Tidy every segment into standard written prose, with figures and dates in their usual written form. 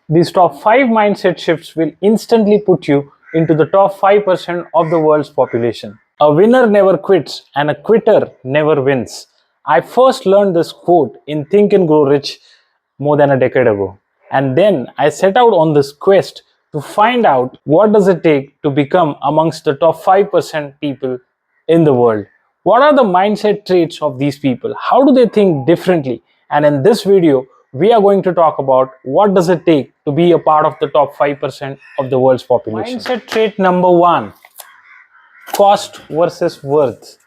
These top 5 mindset shifts will instantly put you into the top 5% of the world's population. A winner never quits and a quitter never wins. I first learned this quote in Think and Grow Rich more than a decade ago. And then I set out on this quest to find out what does it take to become amongst the top 5% people in the world. What are the mindset traits of these people? How do they think differently? And in this video, we are going to talk about what does it take to be a part of the top 5% of the world's population. Mindset trait number 1, cost versus worth.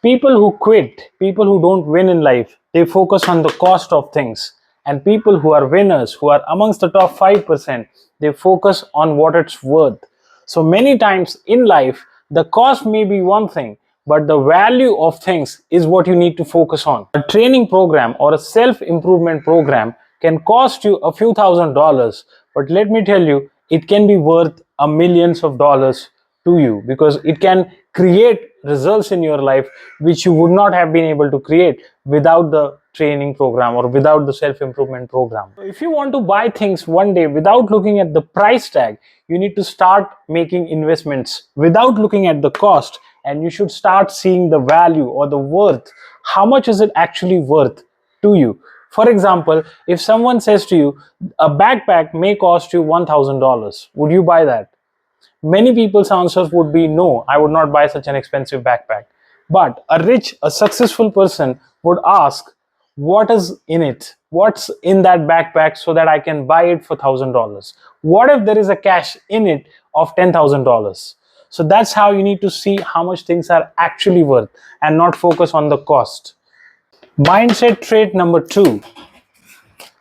People who quit, people who don't win in life, they focus on the cost of things. And people who are winners, who are amongst the top 5%, they focus on what it's worth. So many times in life, the cost may be one thing, but the value of things is what you need to focus on. A training program or a self-improvement program can cost you a few $1,000s, but let me tell you, it can be worth a millions of dollars to you, because it can create results in your life which you would not have been able to create without the training program or without the self-improvement program. So if you want to buy things one day without looking at the price tag, you need to start making investments without looking at the cost, and you should start seeing the value or the worth. How much is it actually worth to you? For example, if someone says to you, a backpack may cost you $1,000, would you buy that? Many people's answers would be no, I would not buy such an expensive backpack. But a successful person would ask, what is in it? What's in that backpack so that I can buy it for $1,000? What if there is a cash in it of $10,000? So that's how you need to see how much things are actually worth and not focus on the cost. Mindset trait number 2.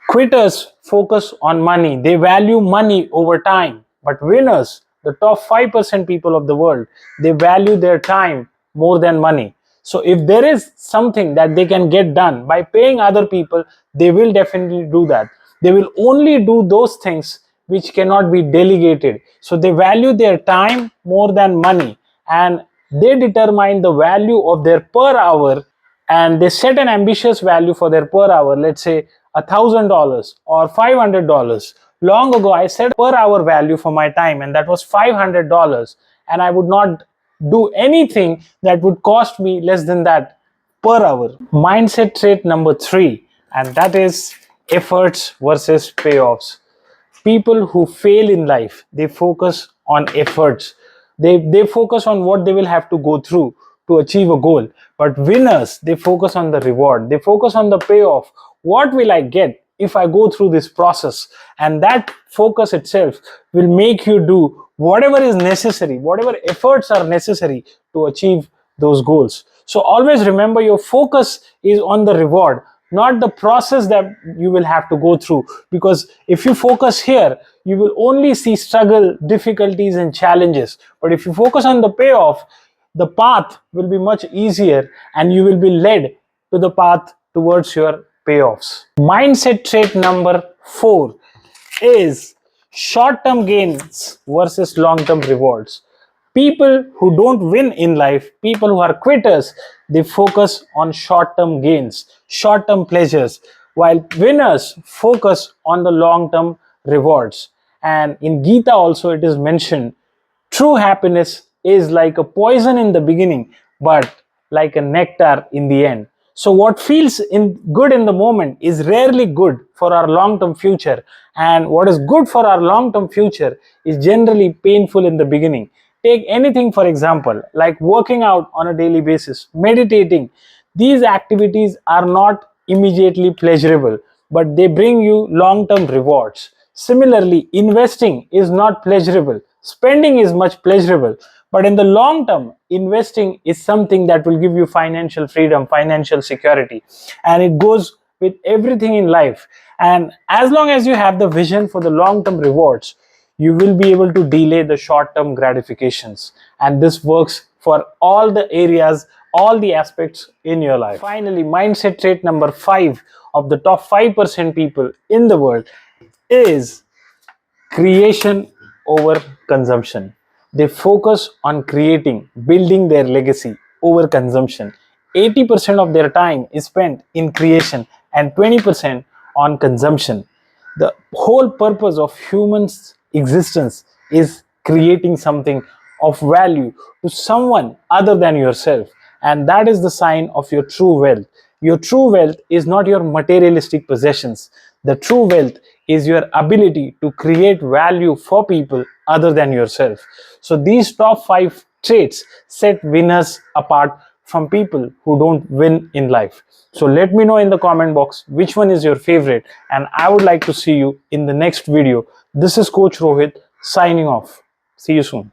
Quitters focus on money. They value money over time. But winners, the top 5% people of the world, they value their time more than money. So if there is something that they can get done by paying other people, they will definitely do that. They will only do those things which cannot be delegated. So they value their time more than money, and they determine the value of their per hour, and they set an ambitious value for their per hour, let's say $1,000 or $500. Long ago, I set per hour value for my time, and that was $500, and I would not do anything that would cost me less than that per hour. Mindset trait number 3, and that is efforts versus payoffs. People who fail in life, they focus on efforts. They focus on what they will have to go through to achieve a goal. But winners, they focus on the reward, they focus on the payoff. What will I get if I go through this process? And that focus itself will make you do whatever is necessary, whatever efforts are necessary to achieve those goals. So always remember, your focus is on the reward, not the process that you will have to go through. Because if you focus here, you will only see struggle, difficulties, and challenges. But if you focus on the payoff, the path will be much easier and you will be led to the path towards your payoffs. Mindset trait number 4 is short-term gains versus long-term rewards. People who don't win in life, people who are quitters, they focus on short-term gains, short-term pleasures, while winners focus on the long-term rewards. And in Gita also it is mentioned, true happiness is like a poison in the beginning, but like a nectar in the end. So what feels good in the moment is rarely good for our long-term future, and what is good for our long-term future is generally painful in the beginning. Take anything, for example, like working out on a daily basis, meditating. These activities are not immediately pleasurable, but they bring you long-term rewards. Similarly, investing is not pleasurable. Spending is much pleasurable, but in the long term, investing is something that will give you financial freedom, financial security, and it goes with everything in life. And as long as you have the vision for the long term rewards, you will be able to delay the short term gratifications. And this works for all the areas, all the aspects in your life. Finally, mindset trait number 5 of the top 5% people in the world is creation over consumption. They focus on creating, building their legacy over consumption. 80% of their time is spent in creation and 20% on consumption. The whole purpose of humans' existence is creating something of value to someone other than yourself. And that is the sign of your true wealth. Your true wealth is not your materialistic possessions. The true wealth is your ability to create value for people other than yourself. So these top 5 traits set winners apart from people who don't win in life. So let me know in the comment box which one is your favorite, and I would like to see you in the next video. This is Coach Rohit signing off. See you soon.